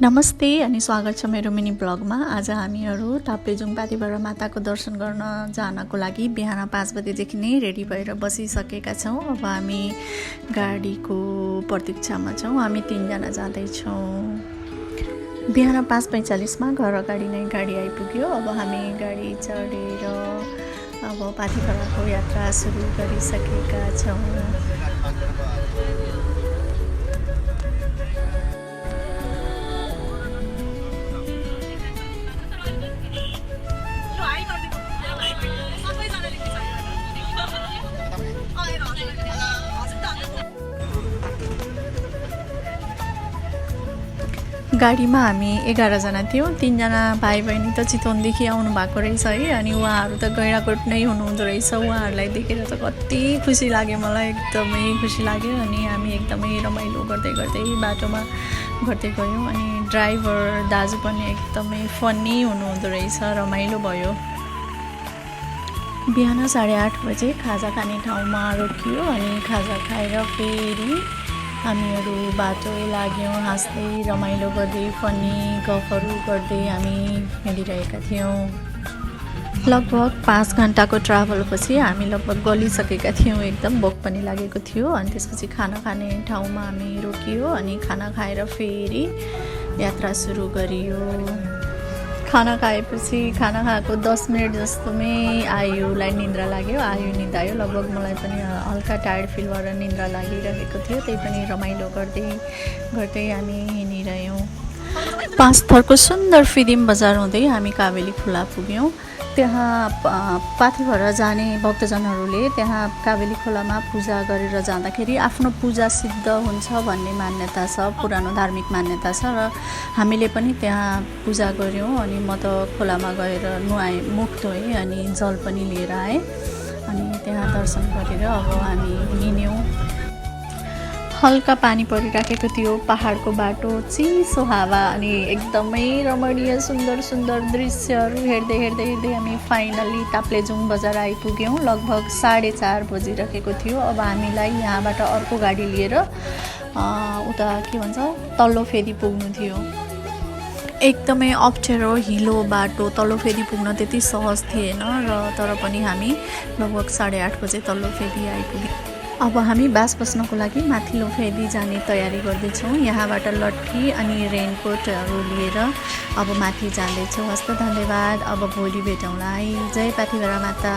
नमस्ते अनि स्वागत छ मेरो मिनी ब्लगमा। आज हामीहरू ताप्लेजुङ पाथिभरा माताको दर्शन गर्न जानको लागि बिहान 5 बजेदेखि नै रेडी भएर बसिसकेका छौँ। अब हामी गाडीको प्रतीक्षामा छौँ। हामी 3 जना जाँदैछौँ। बिहान 5:45 मा घर अगाडि नै गाडी आइपुग्यो। अब हामी गाडी चढेर अब पाथिभराको यात्रा सुरु गरिसकेका छौँ। गाडीमा हामी 11 जना थियौँ। 3 जना भाइ बहिनी त चितवनदेखि आउनु भएको रहेछ है। अनि उहाँहरू त गैँडाकोट नै हुनुहुँदो रहेछ। उहाँहरूलाई देखेर त कति खुसी लाग्यो, मलाई एकदमै खुसी लाग्यो। अनि हामी एकदमै रमाइलो गर्दै बाटोमा गर्दै गयौँ। अनि ड्राइभर दाजु पनि एकदमै फनी हुनुहुँदो रहेछ, रमाइलो भयो। बिहान 8:30 बजे खाजा खाने ठाउँमा रोकियो। अनि खाजा खाएर फेरि हामीहरू बाटो लाग्यौँ। हाँस्दै रमाइलो गर्दै फनी गफहरू गर्दै हामी हिँडिरहेका थियौँ। लगभग 5 घन्टाको ट्राभलपछि हामी लगभग गलिसकेका थियौँ। एकदम भोक पनि लागेको थियो। अनि त्यसपछि खाना खाने ठाउँमा हामी रोकियो। अनि खाना खाएर फेरि यात्रा सुरु गरियो। खाना खाएपछि खाना खाएको 10 मिनट जस्तोमै आयुलाई निन्द्रा लाग्यो। आयु निदायो। लगभग मलाई पनि हल्का टायर्ड फिल भएर निन्द्रा लागिरहेको थियो। त्यही पनि रमाइलो गर्दै हामी हिँडिरह्यौँ। 5 थरको सुन्दर फिदिम बजार हुँदै हामी काबेली खोला पुग्यौँ। त्यहाँ पाथिभरा जाने भक्तजनहरूले त्यहाँ काबेली खोलामा पूजा गरेर जाँदाखेरि आफ्नो पूजा सिद्ध हुन्छ भन्ने मान्यता छ, पुरानो धार्मिक मान्यता छ। र हामीले पनि त्यहाँ पूजा गऱ्यौँ। अनि म त खोलामा गएर नुहाएँ, मुख धोएँ अनि जल पनि लिएर आएँ। अनि त्यहाँ दर्शन गरेर अब हामी हिँड्यौँ। हल्का पानी परिराखेको थियो। पहाडको बाटो, चिसो हावा अनि एकदमै रमणीय सुन्दर दृश्यहरू हेर्दै हामी फाइनली ताप्लेजुङ बजार आइपुग्यौँ। लगभग 4:30 बजिरहेको थियो। अब हामीलाई यहाँबाट अर्को गाडी लिएर उता के भन्छ तल्लो फेदी पुग्नु थियो। एकदमै अप्ठ्यारो हिलो बाटो, तल्लो फेदी पुग्न त्यति सहज थिएन र तर पनि हामी लगभग 8:30 बजे तल्लो फेदी आइपुग्यौँ। अब हामी बास बस्नको लागि माथिल्लो फेदी जाने तयारी गर्दैछौँ। यहाँबाट लट्ठी अनि रेनकोटहरू लिएर अब माथि जाँदैछौँ। हस्त धन्यवाद। अब भोलि भेटौँला है। जय पाथिभरा माता।